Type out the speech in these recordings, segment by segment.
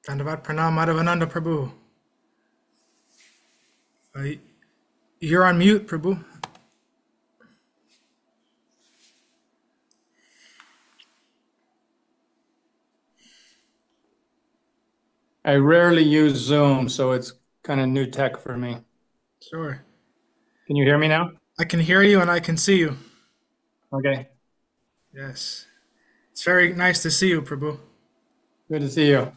Dandavat Pranam Madhavananda Prabhu. Uh, you're on mute, Prabhu. I rarely use Zoom, so it's kind of new tech for me. Sure. Can you hear me now? I can hear you and I can see you. Okay, Yes. It's very nice to see you, Prabhu. good to see you.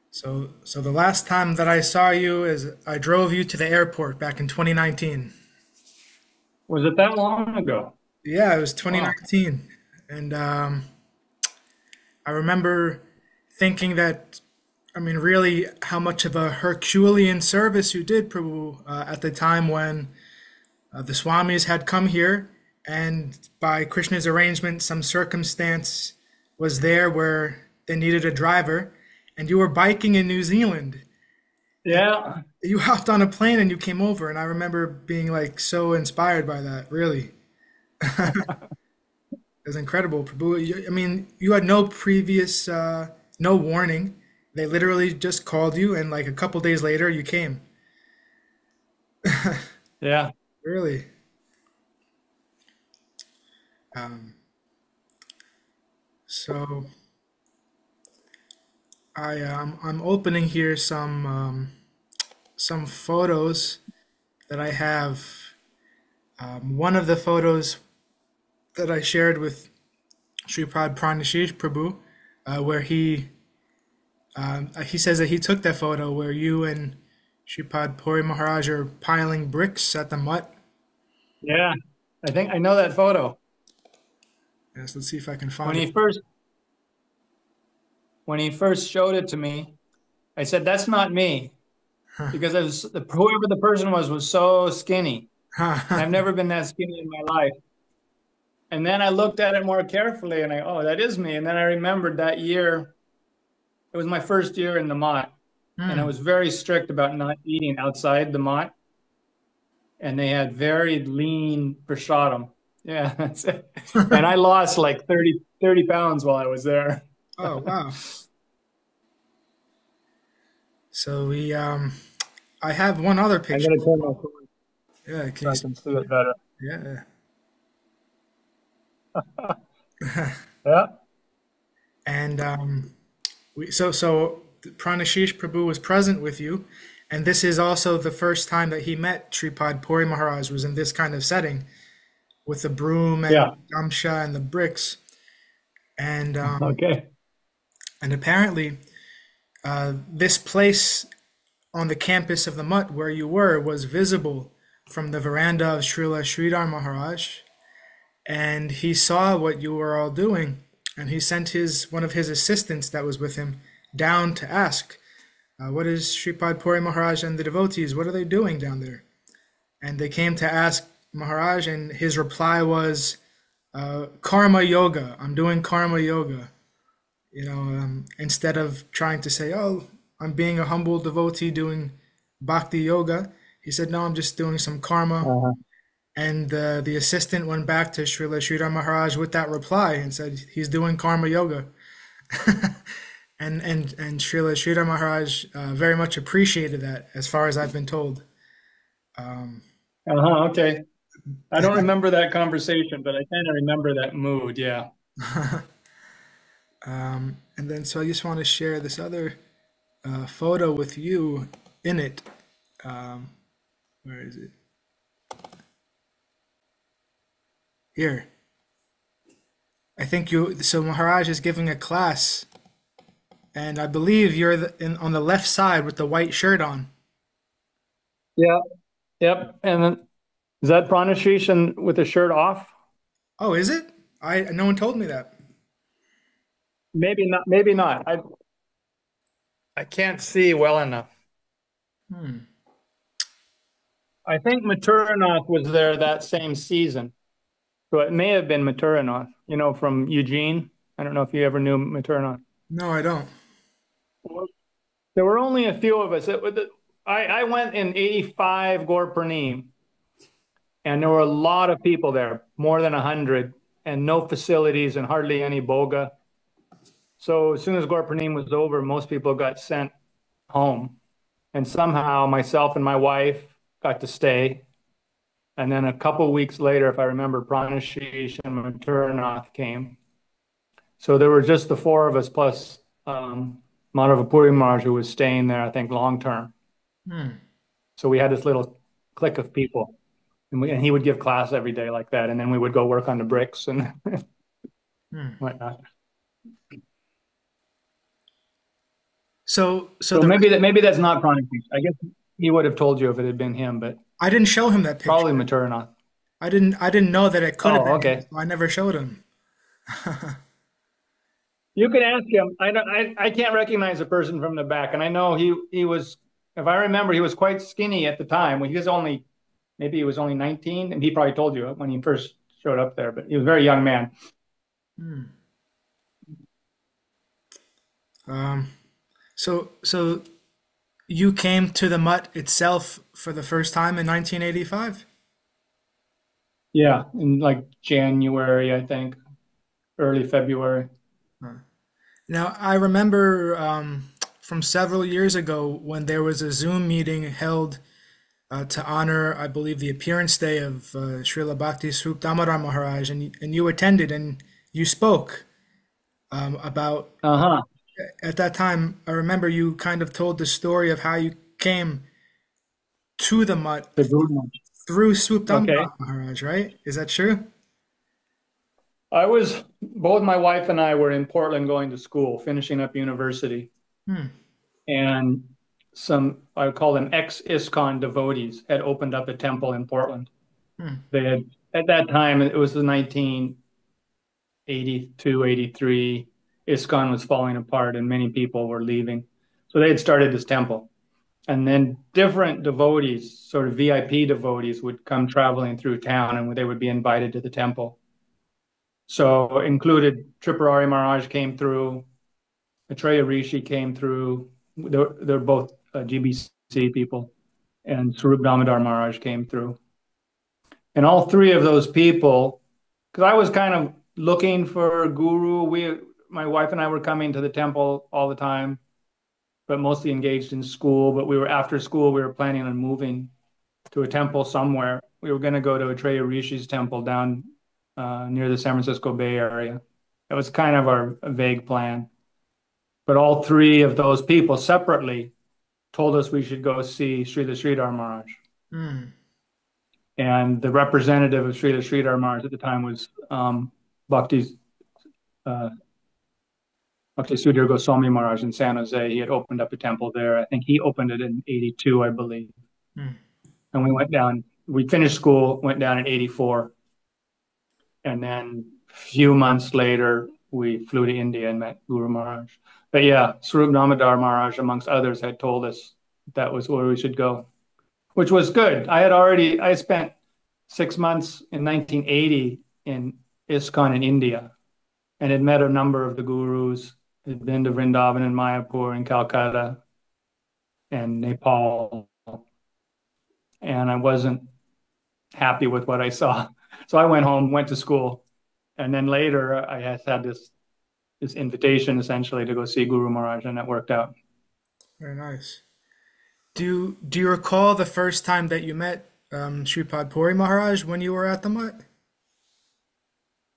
So the last time that I saw you is I drove you to the airport back in 2019. Was it that long ago? Yeah, it was Wow. 2019. And I remember thinking that, I mean, really, how much of a Herculean service you did, Prabhu, at the time when the Swamis had come here, and by Krishna's arrangement, some circumstance was there where they needed a driver, and you were biking in New Zealand. And Yeah, you hopped on a plane and you came over, and I remember being like so inspired by that, really. It was incredible, Prabhu. I mean, you had no previous, no warning. They literally just called you, and like a couple days later, you came. yeah. Really. Um, so I'm opening here some photos that I have. One of the photos that I shared with Sripad Pranashish Prabhu, where he says that he took that photo where you and Sripad Puri Maharaja are piling bricks at the mutt. Yeah, I think I know that photo. Yes, let's see if I can When find it. he first when he first showed it to me, I said, "That's not me," because whoever the person was so skinny, and I've never been that skinny in my life. And then I looked at it more carefully, and oh, that is me. And then I remembered that year. It was my first year in the mott, and I Hmm. was very strict about not eating outside the mott. And they had very lean prasadam. Yeah, that's it. And I lost like 30 pounds while I was there. Oh, wow. So I have one other I'm picture. gonna turn my phone Yeah, can so you I see? can see it better. Yeah. Yeah. And so Pranashish Prabhu was present with you, and this is also the first time that he met Sripad Puri Maharaj was in this kind of setting with the broom and Yeah. gamsha and the bricks, and Okay. and apparently this place on the campus of the mutt where you were was visible from the veranda of Srila Sridhar Maharaj, and he saw what you were all doing, and he sent his one of his assistants that was with him down to ask, what is Sripad Puri Maharaj and the devotees, what are they doing down there? And they came to ask Maharaj, and his reply was, karma yoga. I'm doing karma yoga. Instead of trying to say, oh, I'm being a humble devotee doing bhakti yoga, he said, no, I'm just doing some karma. Uh-huh. And the assistant went back to Srila Sridhar Maharaj with that reply and said he's doing karma yoga. And Srila Sridhar Maharaj very much appreciated that, as far as I've been told. Um, Uh-huh. Okay. I don't remember that conversation, but I kind of remember that mood. Yeah. and then so I just want to share this other photo with you in it. Um, where is it? Here. I think you. So Maharaj is giving a class, and I believe you're on the left side with the white shirt on. Yeah. Yep. And then is that Pranashish and with the shirt off? Oh, is it? I no one told me that. Maybe not. Maybe not. I can't see well enough. Hmm. I think Maturanath was there that same season. So it may have been Maturanath, from Eugene. I don't know if you ever knew Maturanath. No, I don't. There were only a few of us. I went in 85 Gore Pernim, and there were a lot of people there, more than 100, and no facilities and hardly any boga. So as soon as Gorpanim was over, most people got sent home. And somehow myself and my wife got to stay. And then a couple weeks later, if I remember, Pranashish and Maturanath came. So there were just the four of us plus Madhava Puri Maharaj, who was staying there, I think, long term. Hmm. So we had this little clique of people. And he would give class every day like that. And then we would go work on the bricks and Hmm. whatnot. So So the maybe that's not Pranashish. I guess he would have told you if it had been him, but I didn't show him that probably picture. Maturanath. I didn't know that it could have Oh, been him, okay. so I never showed him. You can ask him. I can't recognize a person from the back, and I know he was. If I remember, he was quite skinny at the time. When he was only maybe he was only 19, and he probably told you when he first showed up there. But he was a very young man. Hmm. Um, so you came to the mutt itself for the first time in 1985? Yeah, in like January, I think, early February. Now, I remember from several years ago when there was a Zoom meeting held to honor, I believe, the appearance day of Srila Bhakti Swarup Damodar Maharaj, and you attended and you spoke about, Uh-huh. at that time, I remember you kind of told the story of how you came to the mutt The Guru. through Swarup Okay. Damodar Maharaj, right? Is that true? I was both my wife and I were in Portland going to school, finishing up university, Hmm. and some I would call them ex-ISKCON devotees had opened up a temple in Portland. Hmm. They had at that time it was the 1982, 83. ISKCON was falling apart and many people were leaving. So they had started this temple. And then different devotees, sort of VIP devotees, would come traveling through town and they would be invited to the temple. So included Tripurari Maharaj came through, Maitreya Rishi came through. They're both GBC people, and Swarup Damodar Maharaj came through. And all three of those people, because I was kind of looking for a guru. My wife and I were coming to the temple all the time, but mostly engaged in school. But we were after school, we were planning on moving to a temple somewhere. We were going to go to Maitreya Rishi's temple down near the San Francisco Bay Area. That was kind of our vague plan. But all three of those people separately told us we should go see Srila Sridhar Maharaj. Hmm. And the representative of Srila Sridhar Maharaj at the time was Bhakti, uh, Bhakti Sudhir Goswami Maharaj in San Jose. He had opened up a temple there. I think he opened it in 82, I believe. Hmm. And we went down, we finished school, went down in 84. And then a few months later, we flew to India and met Guru Maharaj. But yeah, Swarup Damodar Maharaj, amongst others, had told us that was where we should go, which was good. I spent 6 months in 1980 in ISKCON in India and had met a number of the gurus, had been to Vrindavan and Mayapur and Calcutta and Nepal. And I wasn't happy with what I saw. So I went home, went to school. And then later I had this invitation essentially to go see Guru Maharaj, and it worked out. Very nice. Do you recall the first time that you met Sripad Puri Maharaj when you were at the mutt?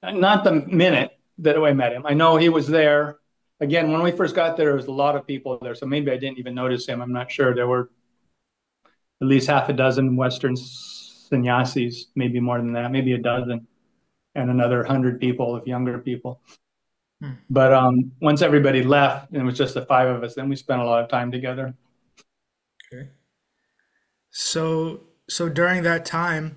Not the minute that I met him. I know he was there. Again, when we first got there was a lot of people there, so maybe I didn't even notice him. I'm not sure. There were at least half a dozen Western sannyasis, maybe more than that, maybe a dozen, and another 100 people of younger people. Hmm. But once everybody left and it was just the five of us, then we spent a lot of time together. Okay. So during that time,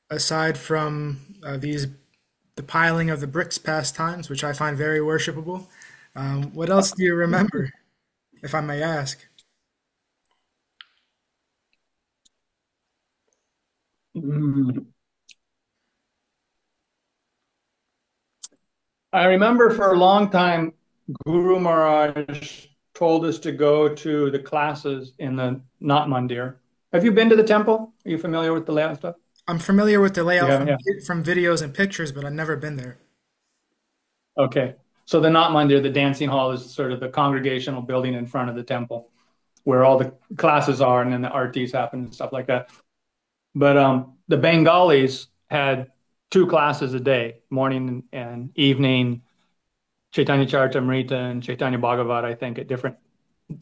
aside from the piling of the bricks pastimes, which I find very worshipable, what else do you remember, if I may ask? Mm. I remember for a long time, Guru Maharaj told us to go to the classes in the Nat Mandir. Have you been to the temple? Are you familiar with the layout stuff? I'm familiar with the You layout haven't, from yeah. videos and pictures, but I've never been there. Okay. So the Nat Mandir, the dancing hall, is sort of the congregational building in front of the temple where all the classes are and then the artis happen and stuff like that. But the Bengalis had two classes a day, morning and evening, Chaitanya Charitamrita and Chaitanya Bhagavat, I think, at different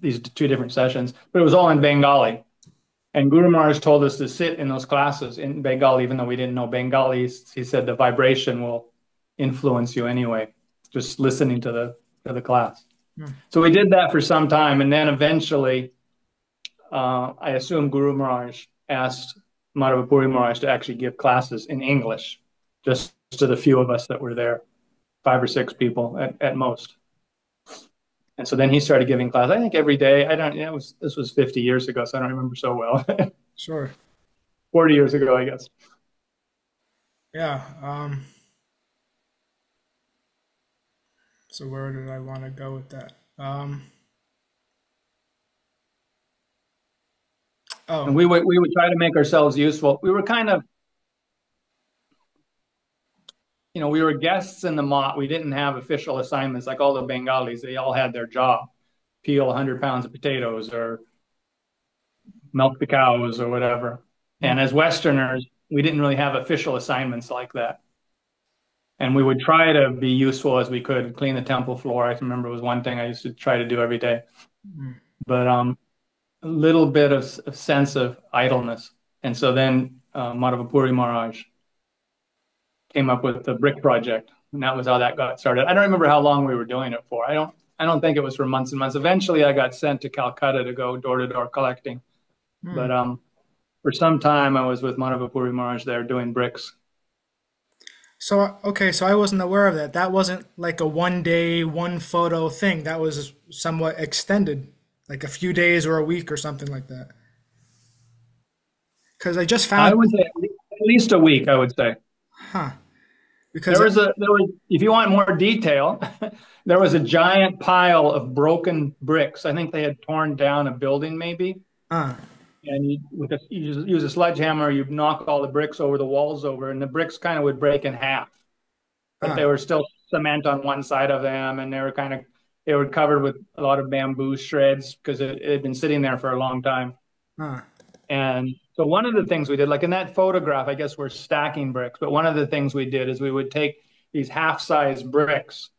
these two different sessions. But it was all in Bengali. And Guru Maharaj told us to sit in those classes in Bengali, even though we didn't know Bengali. He said the vibration will influence you anyway, just listening to the class. Hmm. So we did that for some time, and then eventually, I assume Guru Maharaj asked Madhava Puri Maharaj to actually give classes in English, just to the few of us that were there, 5 or 6 people at most. And so then he started giving class, I think every day. I don't, this was 50 years ago, so I don't remember so well. Sure. 40 years ago, I guess. Yeah. So where did I want to go with that? And Oh, we would try to make ourselves useful. We were kind of, we were guests in the mott. We didn't have official assignments like all the Bengalis. They all had their job, peel 100 pounds of potatoes or milk the cows or whatever. And hmm. as Westerners, we didn't really have official assignments like that. And we would try to be useful as we could, clean the temple floor. I remember it was one thing I used to try to do every day. Hmm. But a little bit of sense of idleness. And so then Madhava Puri Maharaj came up with the brick project, and that was how that got started. I don't remember how long we were doing it for. I don't think it was for months and months. Eventually, I got sent to Calcutta to go door to door collecting. Hmm. But for some time, I was with Madhava Puri Maharaj there doing bricks. So, okay, so I wasn't aware of that. That wasn't like a one day, one photo thing. That was somewhat extended, like a few days or a week or something like that. Because I just I found, would say at least a week. I would say huh? Because there was. If you want more detail, there was a giant pile of broken bricks. I think they had torn down a building, maybe. uh, And you use a sledgehammer, you'd knock all the bricks over the walls over, and the bricks kind of would break in half. But uh, they were still cement on one side of them, and they were covered with a lot of bamboo shreds because it had been sitting there for a long time. uh, And so one of the things we did, like in that photograph, I guess we're stacking bricks, but one of the things we did is we would take these half-size bricks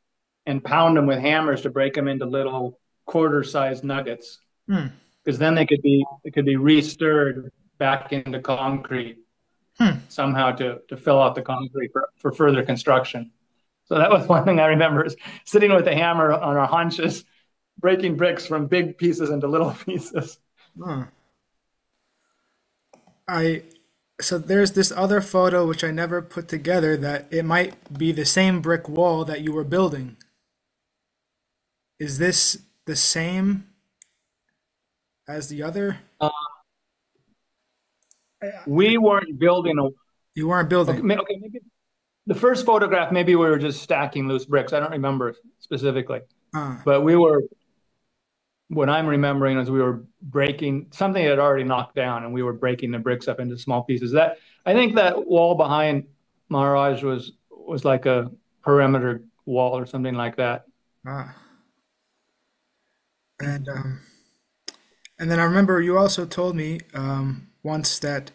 and pound them with hammers to break them into little quarter-sized nuggets, hmm, because then they could be re-stirred back into concrete hmm. somehow to fill out the concrete for further construction. So that was one thing I remember is sitting with a hammer on our haunches, breaking bricks from big pieces into little pieces. uh. I so there's this other photo which I never put together that it might be the same brick wall that you were building. Is this the same as the other? Uh, we weren't building a You weren't building. okay, maybe the first photograph, maybe we were just stacking loose bricks. I don't remember specifically, Uh, but what I'm remembering is we were breaking something had already knocked down, and we were breaking the bricks up into small pieces. That I think that wall behind Maharaj was like a perimeter wall or something like that. uh. And and then I remember you also told me once that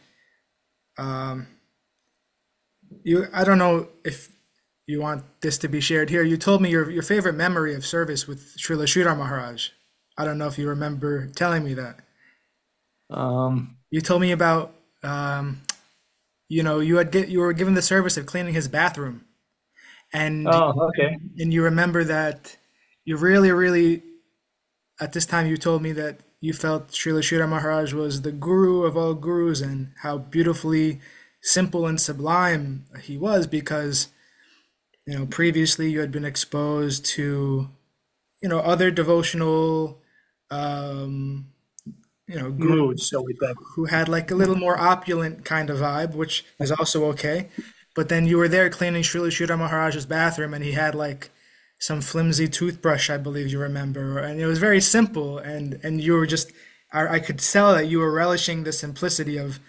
um, you I don't know if you want this to be shared here. You told me your favorite memory of service with Srila Sridhar Maharaj. I don't know if you remember telling me that. Um, You told me about you were given the service of cleaning his bathroom, and oh, okay. and you remember that you really at this time you told me that you felt Srila Sridhar Maharaj was the guru of all gurus and how beautifully simple and sublime he was because previously you had been exposed to other devotional um, Mood, gurus shall we say? who had like a little more opulent kind of vibe, which is also okay. But then you were there cleaning Srila Sridhar Maharaj's bathroom, and he had like some flimsy toothbrush, I believe you remember, and it was very simple, and you were just, I could tell that you were relishing the simplicity of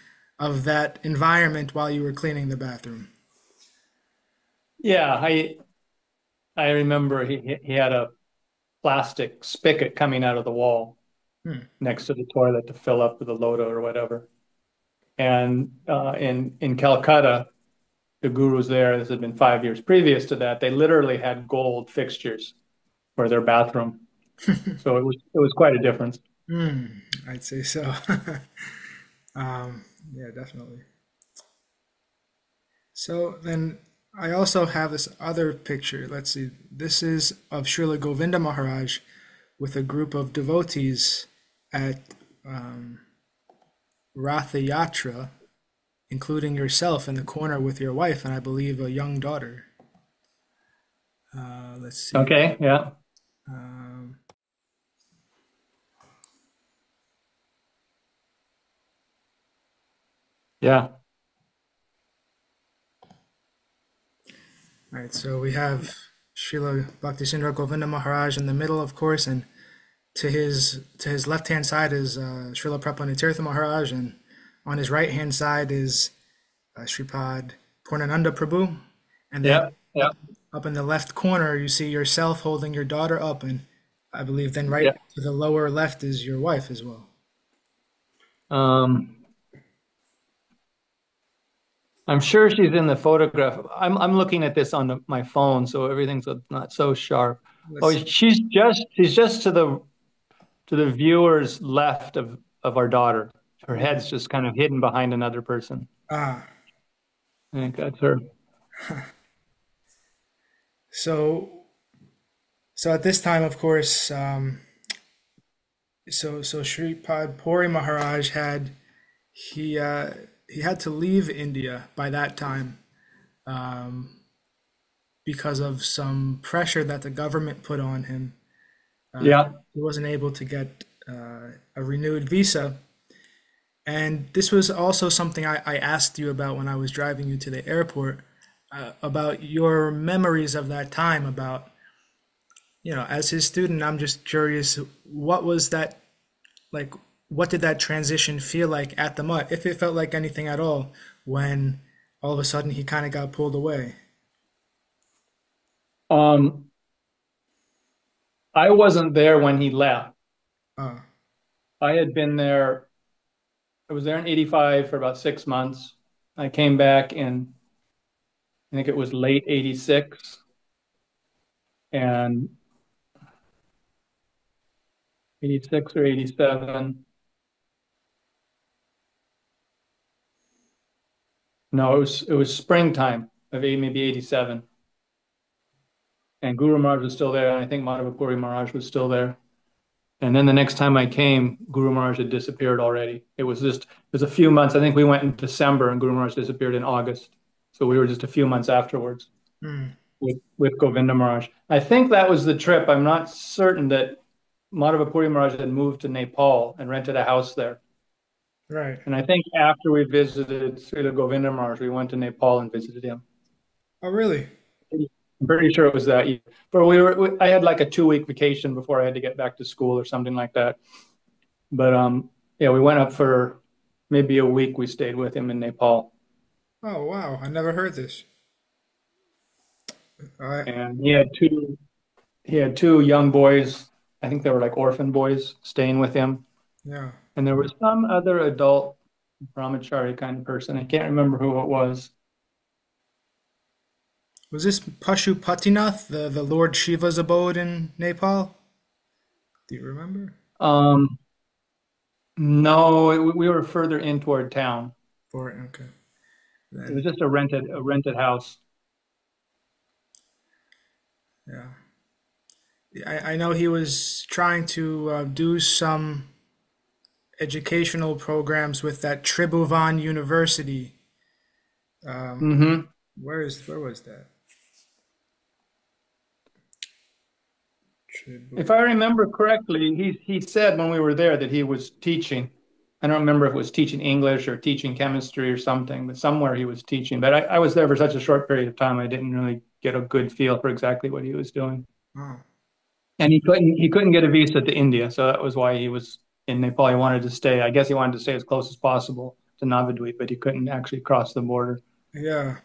that environment while you were cleaning the bathroom. Yeah, I I remember he had a plastic spigot coming out of the wall Hmm. next to the toilet to fill up with the loda or whatever. And in Calcutta, the gurus there, this had been 5 years previous to that, they literally had gold fixtures for their bathroom. So it was quite a difference. Hmm. I'd say so. Yeah, definitely. So then I also have this other picture. Let's see. This is of Srila Govinda Maharaj with a group of devotees at um, Ratha Yatra, including yourself in the corner with your wife and I believe a young daughter. Let's see. Okay, yeah, Um, yeah, all right, so we have Srila Bhaktisindra Govinda Maharaj in the middle, of course, and to his left hand side is Srila Prabhupada Tirtha Maharaj, and on his right hand side is Sripad Purnananda Prabhu, and then yeah, yeah, up up in the left corner you see yourself holding your daughter up, and I believe then right yeah. to the lower left is your wife as well. Um, I'm sure she's in the photograph. I'm looking at this on my phone, so everything's not so sharp. Oh, Let's see. she's just to the viewer's left of our daughter. Her Yeah. head's just kind of hidden behind another person. Ah, I think that's her. so so at this time, of course, so Sripad Puri Maharaj he uh, he had to leave India by that time um, because of some pressure that the government put on him. Yeah. He wasn't able to get a renewed visa, and this was also something I asked you about when I was driving you to the airport about your memories of that time. About as his student, I'm just curious, what was that like? What did that transition feel like at the Mutt, if it felt like anything at all, when all of a sudden he kind of got pulled away? Um, I wasn't there when he left. Uh, I had been there. I was there in '85 for about 6 months. I came back in, I think it was late '86 and '86 or '87. No, it was springtime of maybe '87. And Guru Maharaj was still there, and I think Madhava Puri Maharaj was still there. And then the next time I came, Guru Maharaj had disappeared already. It was a few months. I think we went in December, and Guru Maharaj disappeared in August. So we were just a few months afterwards hmm, with Govinda Maharaj. I think that was the trip. I'm not certain that Madhava Puri Maharaj had moved to Nepal and rented a house there. right. And I think after we visited Srila Govinda Maharaj, we went to Nepal and visited him. Oh, really? I'm pretty sure it was that year. But I had like a 2 week vacation before I had to get back to school or something like that. But yeah, we went up for maybe a week. We stayed with him in Nepal, Oh, wow. I never heard this. I and he had two young boys. I think they were like orphan boys staying with him, Yeah. and there was some other adult brahmachari kind of person. I can't remember who it was. Was this Pashupatinath, the Lord Shiva's abode in Nepal? Do you remember? Um, no, we were further in toward town. For okay. It was Then just a rented house. yeah. I know he was trying to do some educational programs with that Tribhuvan University. Um, Hmm. where was that? If I Tribhuvan. remember correctly, he said when we were there that he was teaching. I don't remember if it was teaching English or teaching chemistry or something, but somewhere he was teaching. But I was there for such a short period of time, I didn't really get a good feel for exactly what he was doing. Oh, And he couldn't get a visa to India, so that was why he was in Nepal. He wanted to stay. I guess he wanted to stay as close as possible to Navadvip, but he couldn't actually cross the border. yeah.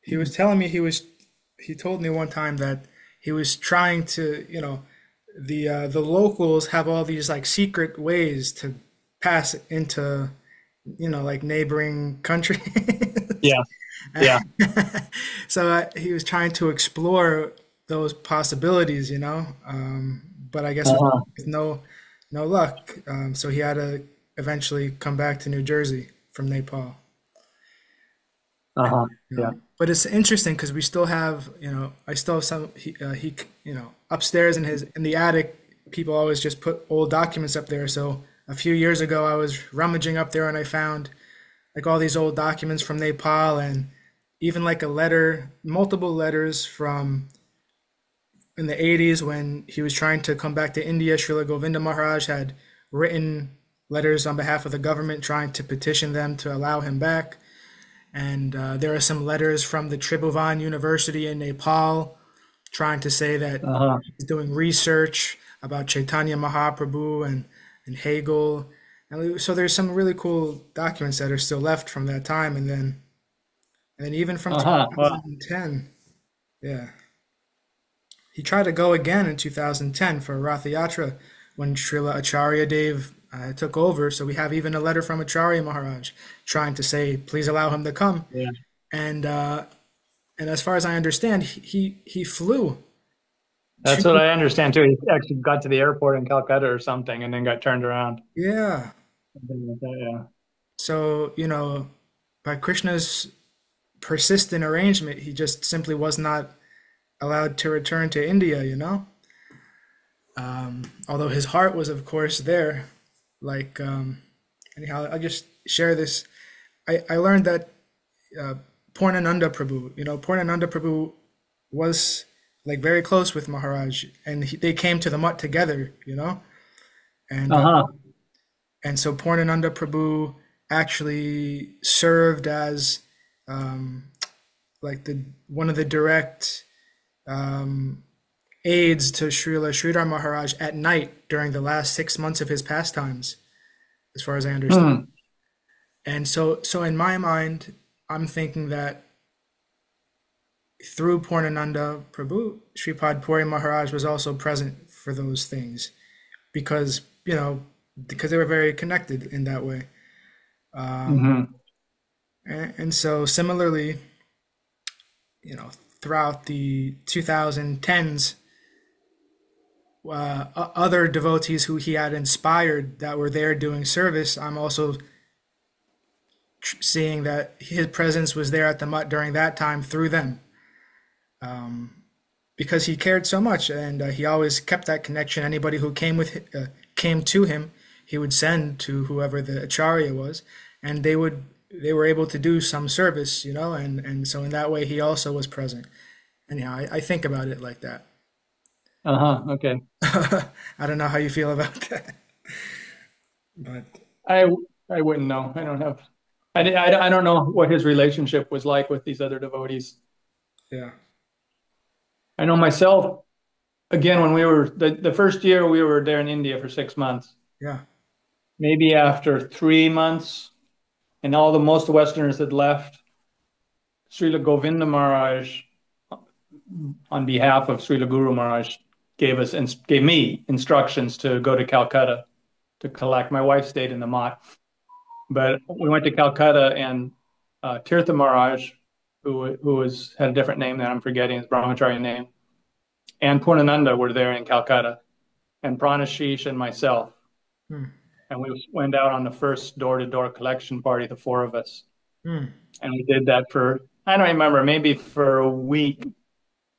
He was telling me he was. he told me one time that he was trying to, the locals have all these like secret ways to pass into, like neighboring countries. Yeah, yeah. So he was trying to explore those possibilities, but I guess Uh-huh. with no luck. So he had to eventually come back to New Jersey from Nepal. Uh-huh. Yeah. But it's interesting because we still have, I still have some, upstairs in the attic, people always just put old documents up there. So a few years ago, I was rummaging up there and I found like all these old documents from Nepal and even like a letter, multiple letters from in the 80s when he was trying to come back to India. Srila Govinda Maharaj had written letters on behalf of the government trying to petition them to allow him back. And there are some letters from the Tribhuvan University in Nepal trying to say that Uh-huh. he's doing research about Chaitanya Mahaprabhu and Hegel. And so there's some really cool documents that are still left from that time. And then even from Uh-huh. Well, 2010, yeah. He tried to go again in 2010 for Ratha Yatra when Srila Acharya Dev took over. So we have even a letter from Acharya Maharaj trying to say, please allow him to come. yeah. And as far as I understand, he flew That's what to, I understand too. He actually got to the airport in Calcutta or something and then got turned around. yeah. Something like that, yeah. So, by Krishna's persistent arrangement, he just simply was not allowed to return to India. Although his heart was, of course, there. Like, anyhow, I'll just share this. I learned that uh, Purnananda Prabhu, Purnananda Prabhu was like very close with Maharaj, and they came to the mutt together. And Uh-huh. so Purnananda Prabhu actually served as like the one of the direct um, aides to Srila Sridhar Maharaj at night during the last 6 months of his pastimes, as far as I understand. Hmm. And so in my mind, I'm thinking that through Purnananda Prabhu, Sripad Puri Maharaj was also present for those things because, because they were very connected in that way. Hmm. And so similarly, you know, throughout the 2010s, other devotees who he had inspired that were there doing service, I'm also seeing that his presence was there at the mutt during that time through them. Because he cared so much, and he always kept that connection. Anybody who came to him, he would send to whoever the acharya was, and they were able to do some service, and so in that way he also was present. Anyhow, I think about it like that. Uh-huh. Okay. I don't know how you feel about that, but I I wouldn't know. I don't have I don't know what his relationship was like with these other devotees. yeah, I know myself, again, when we were the first year we were there in India for 6 months, yeah, maybe after 3 months, and all the most Westerners had left, Srila Govinda Maharaj, on behalf of Srila Guru Maharaj, gave me instructions to go to Calcutta to collect. My wife stayed in the Mott, but we went to Calcutta, and Tirtha Maharaj, who was had a different name that I'm forgetting, his brahmacharya name, and Purnananda were there in Calcutta, and Pranashish and myself. hmm, And we went out on the first door-to-door collection party, the four of us. hmm, And we did that for, I don't remember, maybe for a week,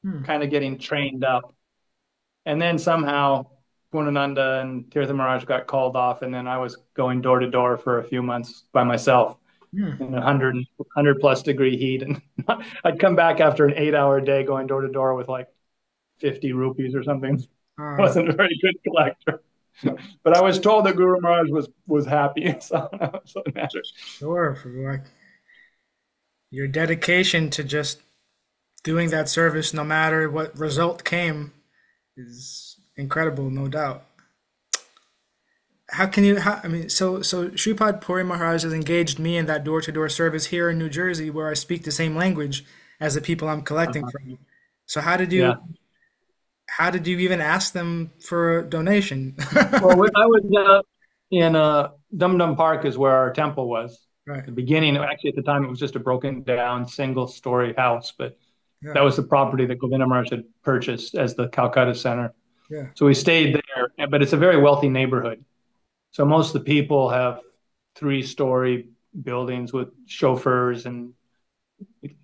hmm, kind of getting trained up. And then somehow Purnananda and Tirtha Maharaj got called off, and then I was going door to door for a few months by myself hmm. in 100 plus degree heat. And I'd come back after an 8 hour day going door to door with like 50 rupees or something. Uh, Wasn't a very good collector. But I was told that Guru Maharaj was happy, so that's what mattered. sure, for like your dedication to just doing that service, no matter what result came, is incredible, no doubt. How can you? I mean, so Sripad Puri Maharaj has engaged me in that door-to-door service here in New Jersey, where I speak the same language as the people I'm collecting Uh-huh. from. So Yeah. how did you even ask them for a donation? Well, I was in Dum Dum Park is where our temple was. Right. The beginning, actually, at the time, it was just a broken down single story house, but that Yeah. was the property that Govinda Maharaj had purchased as the Calcutta Center. Yeah. So we stayed there, but it's a very wealthy neighborhood. So most of the people have three-story buildings with chauffeurs and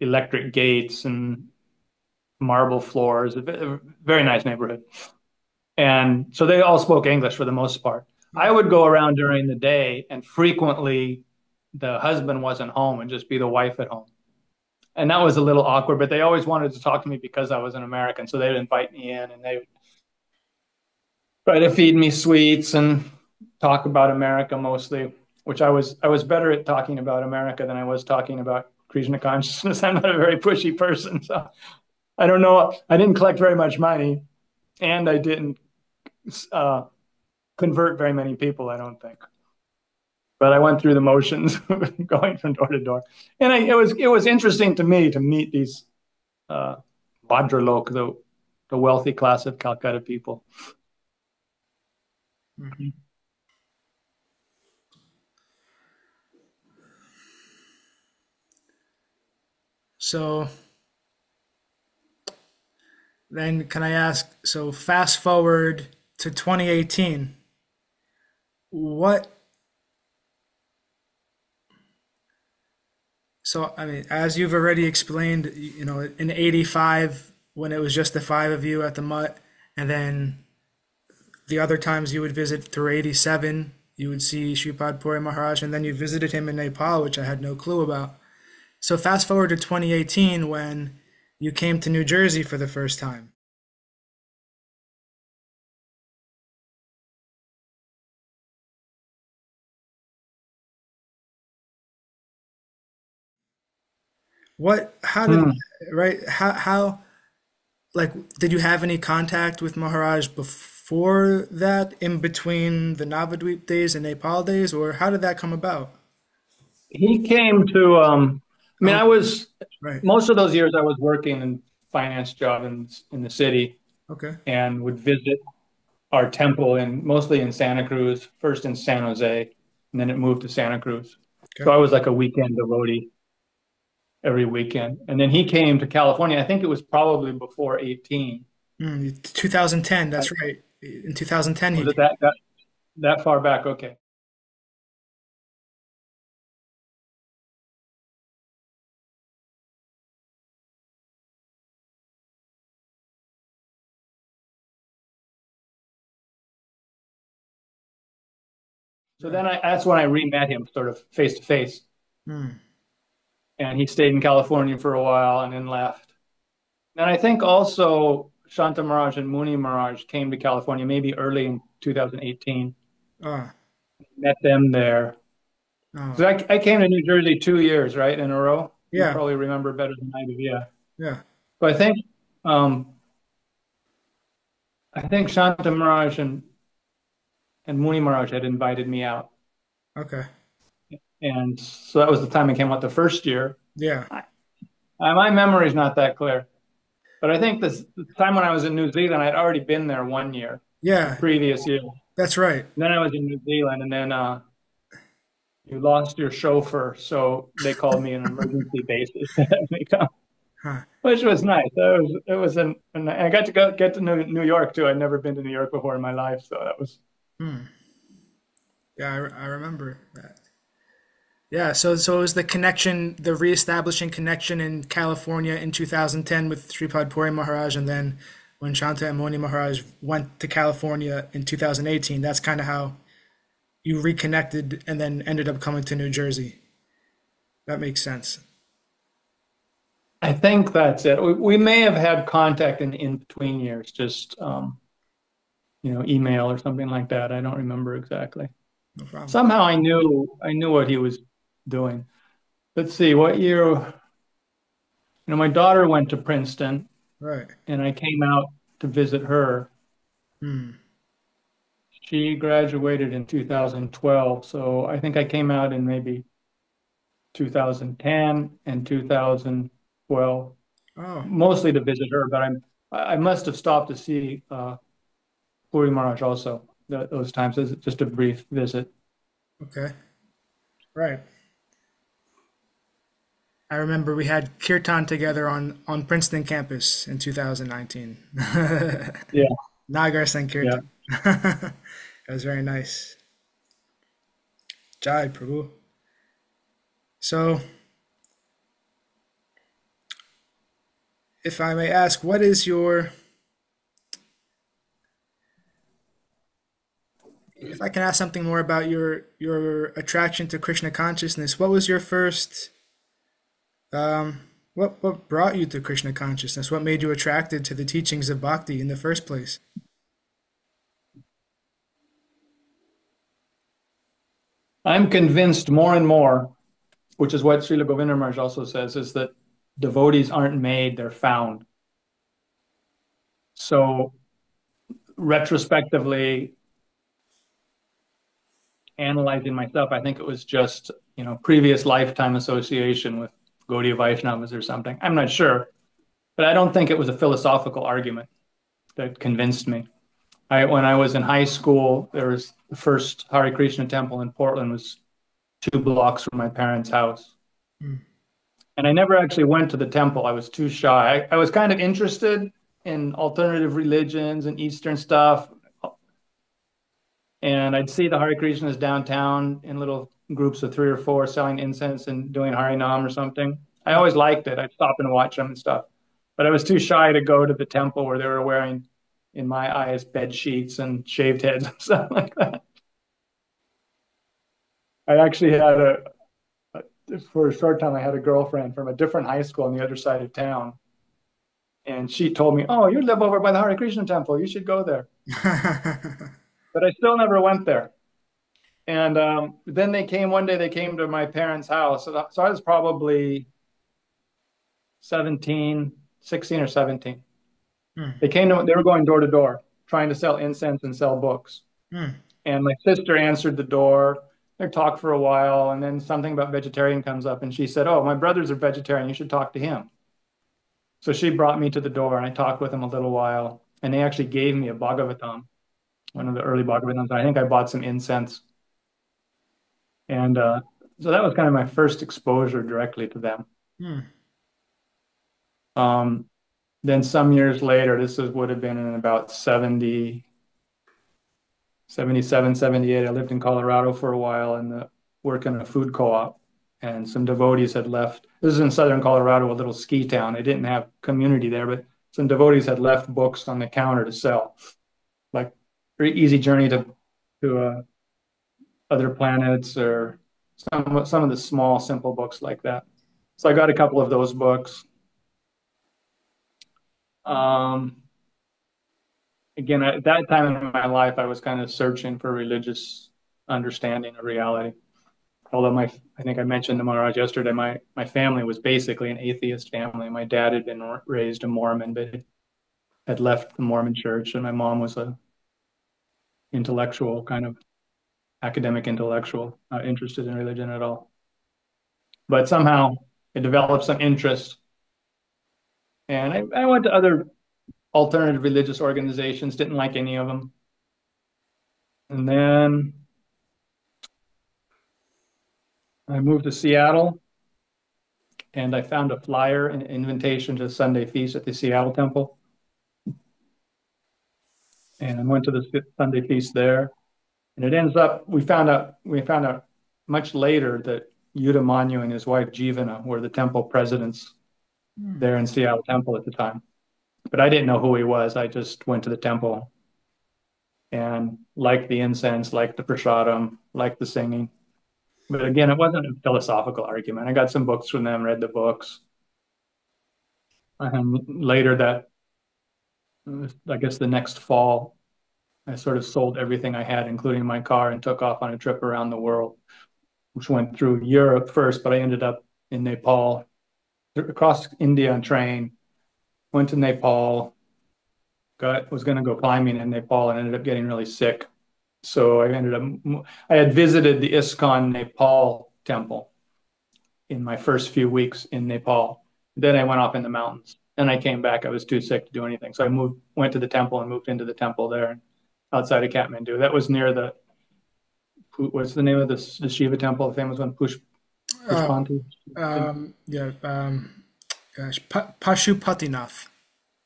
electric gates and marble floors. A very nice neighborhood. And so they all spoke English for the most part. I Yeah. would go around during the day, and frequently the husband wasn't home and just be the wife at home. And that was a little awkward, but they always wanted to talk to me because I was an American. So they'd invite me in and they would try to feed me sweets and talk about America mostly, which I was better at talking about America than I was talking about Krishna consciousness. I'm not a very pushy person, so I don't know. I didn't collect very much money, and I didn't uh, convert very many people. I don't think, but I went through the motions, going from door to door, and it was interesting to me to meet these uh, Bhadralok, the wealthy class of Calcutta people. Mhm. So then can I ask, so fast forward to 2018, what, so I mean, as you've already explained, in 85, when it was just the five of you at the mutt, and then the other times you would visit through 87, you would see Sripad Puri Maharaj, and then you visited him in Nepal, which I had no clue about. So fast forward to 2018 when you came to New Jersey for the first time. How did, Hmm. right, like, did you have any contact with Maharaj before that, in between the Navadvip days and Nepal days, or how did that come about? He came to. I mean, Oh, I was right. most of those years I was working in finance job in the city Okay. and would visit our temple in mostly in Santa Cruz, first in San Jose, and then it moved to Santa Cruz. So Okay. I was like a weekend devotee every weekend. And then he came to California. I think it was probably before 18. 2010, that's right. In 2010 he Was it came. that far back? Okay. So Yeah. then that's when I re-met him sort of face to face. Hmm. And he stayed in California for a while and then left. And I think also Shanta Maharaj and Muni Maharaj came to California maybe early in 2018. Ah. Met them there. Oh. So I came to New Jersey 2 years, right, in a row. You Yeah. probably remember better than I do. Yeah. Yeah. So um, I think Shanta Maharaj and Muni Maharaj had invited me out. Okay. And so that was the time I came out the first year. Yeah. My memory is not that clear, but I think the time when I was in New Zealand, I'd already been there 1 year, the Yeah. previous year. That's right. And then I was in New Zealand, and then you lost your chauffeur, so they called me an emergency basis to have me come, Huh. which was nice. And I got to get to New York too. I'd never been to New York before in my life, so that was. Hmm. Yeah, I remember that. Yeah, so it was the connection, the reestablishing connection in California in 2010 with Sripad Puri Maharaj, and then when Shanta and Moni Maharaj went to California in 2018, that's kind of how you reconnected and then ended up coming to New Jersey. That makes sense. I think that's it. We may have had contact in between years, just email or something like that. I don't remember exactly. No problem. Somehow I knew what he was doing. Let's see, what year? My daughter went to Princeton, Right. and I came out to visit her. Hmm. She graduated in 2012, so I think I came out in maybe 2010 and 2012. Oh, mostly to visit her, but I must have stopped to see Puri Maharaj also those times. It's just a brief visit. okay. Right. I remember we had kirtan together on Princeton campus in 2019. Yeah, Nagar Singh yeah. kirtan. It was very nice. Jai Prabhu. So, if I may ask, what is your, if I can ask something more about your attraction to Krishna consciousness, what was your first, um, what brought you to Krishna consciousness? What made you attracted to the teachings of bhakti in the first place? I'm convinced more and more, which is what Srila Govinda Maharaj also says, is that devotees aren't made, they're found. So retrospectively analyzing myself, I think it was just, previous lifetime association with Gaudiya Vaishnavas or something. I'm not sure, but I don't think it was a philosophical argument that convinced me. When I was in high school, there was the first Hare Krishna temple in Portland was 2 blocks from my parents' house. Hmm. And I never actually went to the temple. I was too shy. I was kind of interested in alternative religions and Eastern stuff. And I'd see the Hare Krishnas downtown in little groups of 3 or 4 selling incense and doing Hare Nam or something. I always liked it. I'd stop and watch them and stuff. But I was too shy to go to the temple where they were wearing, in my eyes, bed sheets and shaved heads and stuff like that. I actually had for a short time, I had a girlfriend from a different high school on the other side of town. And she told me, "Oh, you live over by the Hare Krishna temple. You should go there." But I still never went there. And then one day they came to my parents' house. So I was probably 17, 16 or 17. Hmm. They were going door to door trying to sell incense and sell books. Hmm. And my sister answered the door. They talked for a while, and then something about vegetarian comes up, and she said, "Oh, my brother's a vegetarian. You should talk to him." So she brought me to the door, and I talked with him a little while, and they actually gave me a Bhagavatam, one of the early Bhagavatams. I think I bought some incense, and so that was kind of my first exposure directly to them. Hmm. Um, then some years later, would have been in about 70, 77, 78. I lived in Colorado for a while and worked in a food co-op. And some devotees had left. This is in southern Colorado, a little ski town. They didn't have community there, but some devotees had left books on the counter to sell, like very easy journey to other planets or some of the small, simple books like that. So I got a couple of those books. Um, Again, at that time in my life, I was kind of searching for religious understanding of reality. Although I think I mentioned to Maharaj yesterday, my family was basically an atheist family. My dad had been raised a Mormon, but had left the Mormon church, and my mom was a intellectual, kind of academic intellectual, not interested in religion at all. But somehow it developed some interest, and I went to other alternative religious organizations, didn't like any of them, and then I moved to Seattle and I found a flyer, an invitation to the Sunday feast at the Seattle Temple. And I went to the Sunday feast there. And it ends up, we found out much later that Yudamanyu and his wife Jivana were the temple presidents Hmm. there in Seattle Temple at the time. But I didn't know who he was. I just went to the temple and liked the incense, liked the prasadam, liked the singing. But again, it wasn't a philosophical argument. I got some books from them, read the books. And later I guess the next fall, I sort of sold everything I had, including my car, and took off on a trip around the world, which went through Europe first, but I ended up in Nepal, across India on train, went to Nepal, was going to go climbing in Nepal and ended up getting really sick. So I had visited the ISKCON Nepal temple in my first few weeks in Nepal. Then I went off in the mountains. and I came back. I was too sick to do anything. So went to the temple and moved into the temple there outside of Kathmandu. That was near what's the name of the Shiva temple, the famous one, Oh, Pushpanti? yeah, gosh, Pashupatinath.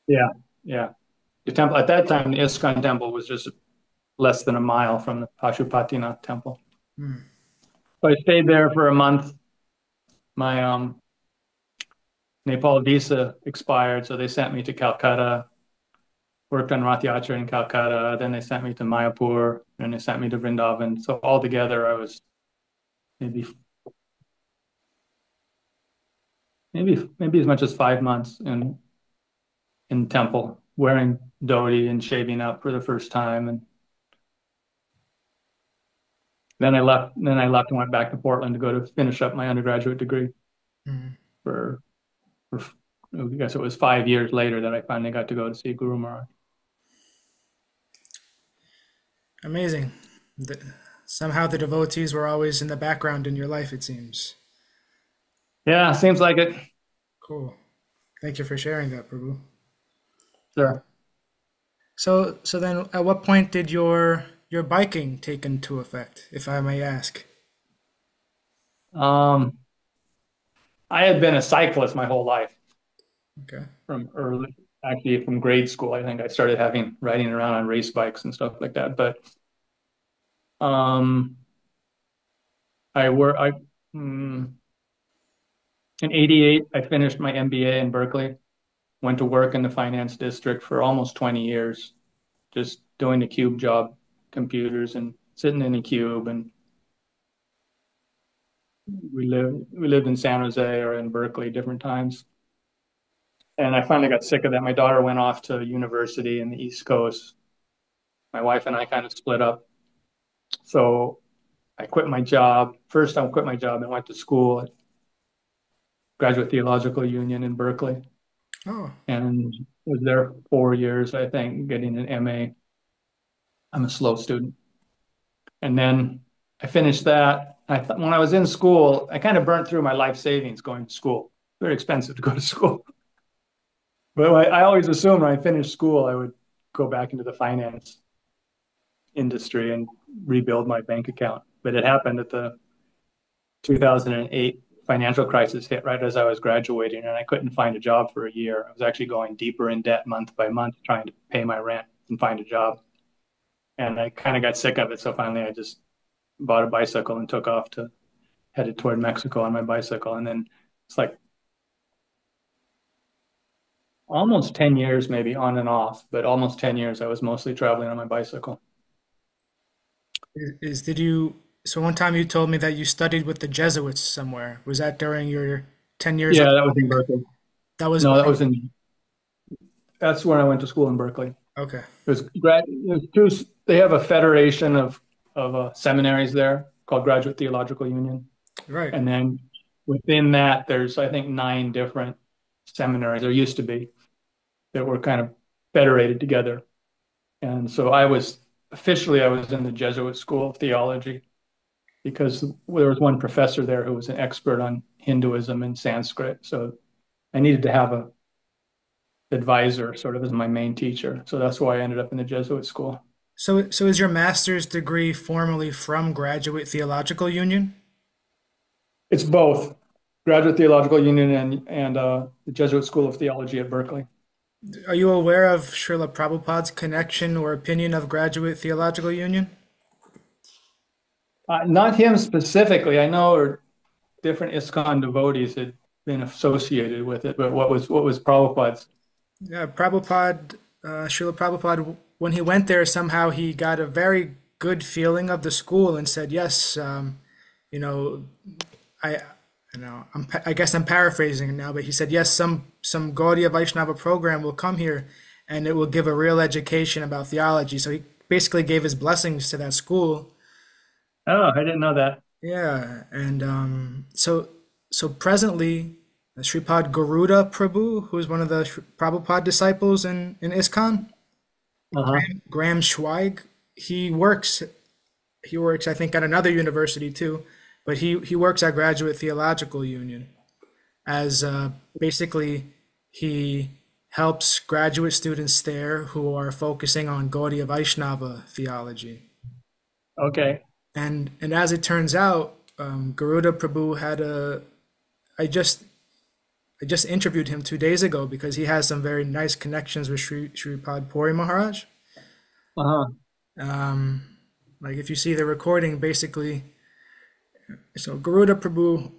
Yeah, yeah. The temple at that time, the ISKCON temple was just less than a mile from the Pashupatinath temple. Hmm. So I stayed there for a month. My Nepal visa expired, so they sent me to Calcutta, worked on Rath Yatra in Calcutta. Then they sent me to Mayapur, and they sent me to Vrindavan. So altogether, I was maybe maybe as much as 5 months in temple, wearing dhoti and shaving up for the first time. And then I left. Then I left and went back to Portland to go to finish up my undergraduate degree Hmm. for, for I guess it was 5 years later that I finally got to go to see Guru Maharaj. Amazing. The, somehow the devotees were always in the background in your life, it seems. Yeah, seems like it. Cool. Thank you for sharing that, Prabhu. Sure. So then, at what point did your biking take into effect, if I may ask? Um, I had been a cyclist my whole life Okay. actually from grade school. I think I started riding around on race bikes and stuff like that. But um, I were I mm, in '88 I finished my MBA in Berkeley. Went to work in the finance district for almost 20 years, just doing the cube job, computers and sitting in a cube. And we lived in San Jose or in Berkeley different times. And I finally got sick of that. My daughter went off to university in the East Coast. My wife and I kind of split up. So I quit my job. First, I quit my job and went to school at Graduate Theological Union in Berkeley Oh, and was there 4 years, I think, getting an MA. I'm a slow student. And then I finished that. When I was in school, I kind of burnt through my life savings going to school. Very expensive to go to school. But I always assumed when I finished school, I would go back into the finance industry and rebuild my bank account. But it happened at the 2008 financial crisis hit right as I was graduating, and I couldn't find a job for a year. I was actually going deeper in debt month by month, trying to pay my rent and find a job. And I kind of got sick of it. So finally, I just bought a bicycle and took off to headed toward Mexico on my bicycle. And then it's like almost 10 years, maybe on and off, but almost 10 years, I was mostly traveling on my bicycle. did you? So one time you told me that you studied with the Jesuits somewhere. Was that during your 10 years Yeah, of? that was in Berkeley. That was No, that's where I went to school in Berkeley. okay. They have a federation of seminaries there called Graduate Theological Union. Right. And then within that, there's, I think, 9 different seminaries, there used to be, that were kind of federated together. And so I was in the Jesuit School of Theology because there was one professor there who was an expert on Hinduism and Sanskrit. So I needed to have a advisor sort of as my main teacher. So that's why I ended up in the Jesuit school. So is your master's degree formally from Graduate Theological Union? It's both Graduate Theological Union and the Jesuit School of Theology at Berkeley. Are you aware of Srila Prabhupada's connection or opinion of Graduate Theological Union? Not him specifically. I know different ISKCON devotees had been associated with it, but what was Prabhupada's? Yeah, Srila Prabhupada, when he went there, somehow he got a very good feeling of the school and said, yes, you know, I, I guess I'm paraphrasing it now, but he said, yes, some Gaudiya Vaishnava program will come here and it will give a real education about theology. So he basically gave his blessings to that school. Oh, I didn't know that. Yeah, and so presently, Sripad Garuda Prabhu, who is one of the Prabhupada disciples in ISKCON, Uh-huh. Graham Schweig, he works I think at another university too, but he works at Graduate Theological Union as basically he helps graduate students there who are focusing on Gaudiya Vaishnava theology. Okay. And as it turns out, Garuda Prabhu had a. I just interviewed him 2 days ago because he has some very nice connections with Sripad Puri Maharaj. Uh-huh. Um, like if you see the recording, basically, so Garuda Prabhu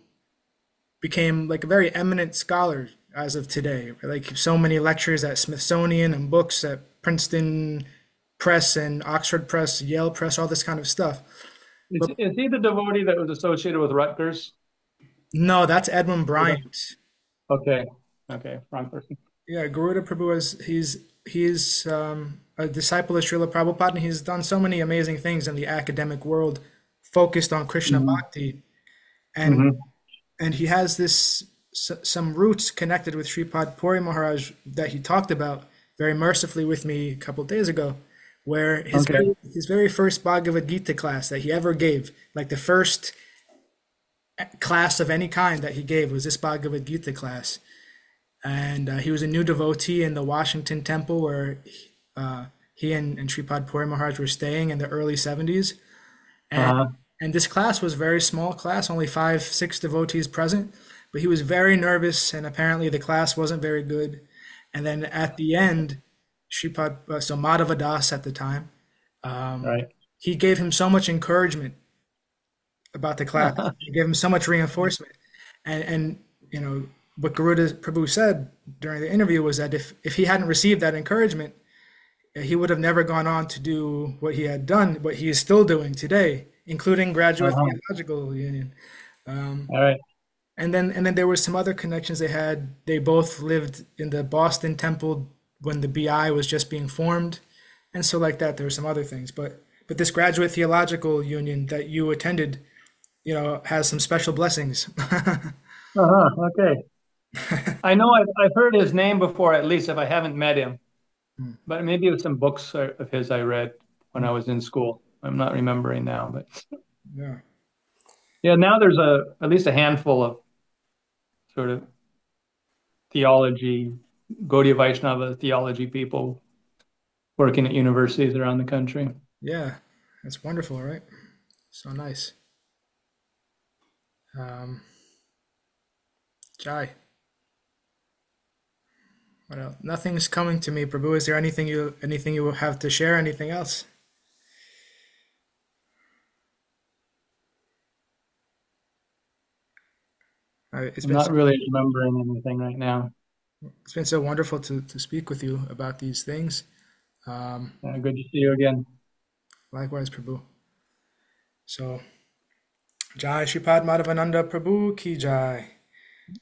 became like a very eminent scholar as of today. Like so many lectures at Smithsonian and books at Princeton Press and Oxford Press, Yale Press, all this kind of stuff. But Is he the devotee that was associated with Rutgers? no, that's Edwin Bryant. Okay. Okay. Wrong person. Yeah, Garuda Prabhu is he's a disciple of Srila Prabhupada, and he's done so many amazing things in the academic world, focused on Krishna Hmm. Bhakti, and Hmm. and he has some roots connected with Sripad Puri Maharaj that he talked about very mercifully with me a couple of days ago, where Okay. his very first Bhagavad Gita class that he ever gave, like the first class of any kind that he gave was this Bhagavad Gita class. And he was a new devotee in the Washington Temple where he and Sripad Puri Maharaj were staying in the early 70s. And Uh-huh. and this class was a very small class, only 5, 6 devotees present. But he was very nervous, and apparently the class wasn't very good. And then at the end, so Madhava Das at the time, Right. he gave him so much encouragement about the class. He gave him so much reinforcement. And you know, what Garuda Prabhu said during the interview was that if he hadn't received that encouragement, he would have never gone on to do what he had done, what he is still doing today, including Graduate Uh-huh. Theological Union. Um, All right. and then there were some other connections they had. They both lived in the Boston Temple when the BI was just being formed, and so like that. There were some other things, but this Graduate Theological Union that you attended, has some special blessings. Uh-huh. Okay. I know I've heard his name before, at least if I haven't met him, but maybe it was some books of his I read when I was in school. I'm not remembering now, but Yeah. yeah, now there's at least a handful of sort of theology, Gaudiya Vaishnava theology people working at universities around the country. Yeah, that's wonderful, right? So nice. Um, Jai, what else? Nothing's coming to me, Prabhu. Is there anything you will have to share? Anything else? It's I'm been not so, really remembering anything right now. it's been so wonderful to speak with you about these things. Um, Good to see you again. Likewise, Prabhu. So, Jai Shripad Madhavananda Prabhu ki Jai.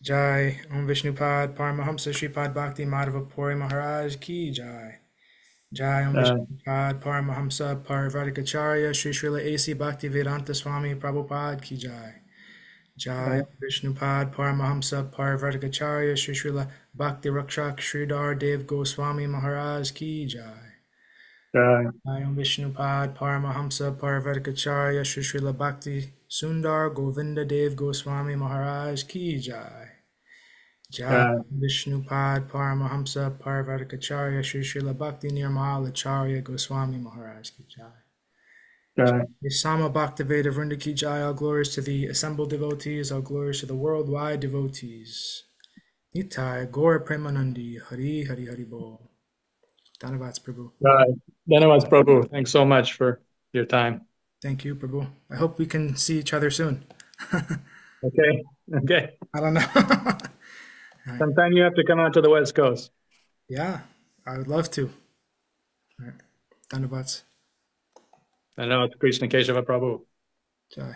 Jai Om Vishnupad Paramahamsa Shripad Bhakti Madhava Puri Maharaj ki Jai. Jai Om Uh, Vishnupad Paramahamsa Parvartikacharya Sri Srila A.C. Bhakti Vedanta Swami Prabhupada ki Jai. Jai uh, Vishnupad Paramahamsa Parvartikacharya Sri Srila Bhakti Rakshak Sridhar Dev Goswami Maharaj ki Jai. uh, Jai Vishnupad Paramahamsa Parvartikacharya Sri Srila Bhakti Sundar Govinda Dev Goswami Maharaj ki Jai. Jai uh, Vishnupad Paramahamsa Parvartikacharya Sri Srila Bhakti Nirmal Acharya Goswami Maharaj ki Jai. uh, Sama Bhaktiveda Vrinda ki Jai, all glories to the assembled devotees, all glories to the worldwide devotees. Nitai Gaur Premanandi, Hari Hari Hari Bol. Dhanavats Prabhu. uh, Dhanawad Prabhu, thanks so much for your time. Thank you, Prabhu. I hope we can see each other soon. Okay. Okay. I don't know. All right. Sometime you have to come out to the West Coast. Yeah, I would love to. All right. Dhanavats. I know it's Krishna Keshava Prabhu. Jai.